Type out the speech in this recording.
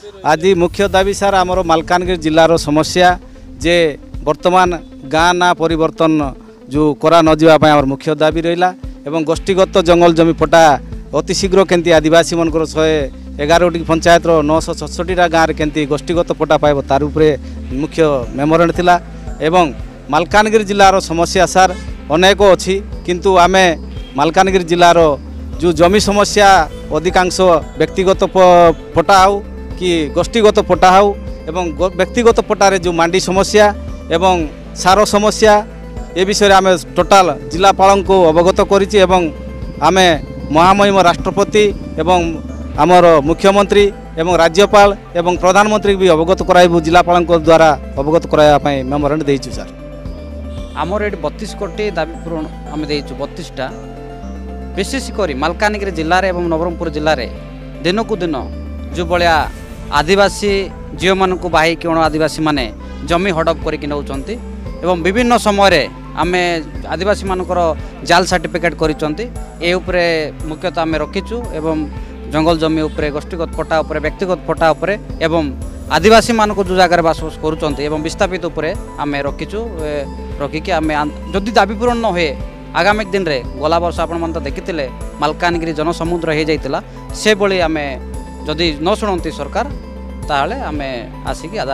आज मुख्य दाबी सार आमर मालकानगिरी जिलार समस्या जे वर्तमान गाँ ना परिवर्तन जो करा न जावाई आम मुख्य दाबी रहा एवं गोष्ठीगत जंगल जमी पटा अति शीघ्र केंती आदिवासी मनकर 111 पंचायत 967 गाँव में केंती गोष्ठीगत पटा पाइब तार उपरे मुख्य मेमोरेंड थिला एवं मालकानगिरी जिलार समस्या सार अनेक अच्छी किंतु आमे मालकानगिरी जिलार जो जमी समस्या अधिकांश व्यक्तिगत पटा हो कि गोष्ठीगत पटा हो एवं व्यक्तिगत पटारे जो मांडी समस्या एवं सार समस्या ए विषय आम टोटाल जिलापाल को अवगत करिछि एवं आमे महामहिम राष्ट्रपति एवं आमर मुख्यमंत्री एवं राज्यपाल एवं प्रधानमंत्री भी अवगत कराइबु जिलापाल द्वारा अवगत कराया मेमोरेंड देइछु सर। आमर ये 32 कोटी दाबी पूरण आम देइछु 32टा विशेषकर मालकानगिरी जिले में एवं नवरंगपुर जिले में दिन को दिन जो भाया आदिवासी झील मान बाही कोण आदिवासी माने जमी हड़प करके नौकरी एवं विभिन्न समय आम आदिवासी मानकर जाल सर्टिफिकेट कर मुख्यतः आम रखीचु एवं जंगल जमी उपरे गोष्ठीगत पट्टा उपरे व्यक्तिगत पट्टा उपरे एवं आदिवासी मानक जो जगार बसवास करुँच एवं विस्थापित उपरे आम रखीचु रखिकी आम जदि दाबी पूरण न हुए आगामी दिन में गला वर्ष आपण तो देखी मालकानगिरी जनसमुद्र हो जाता से भाई आम जदि न शुणती सरकार ताहले आम आसिकी आधार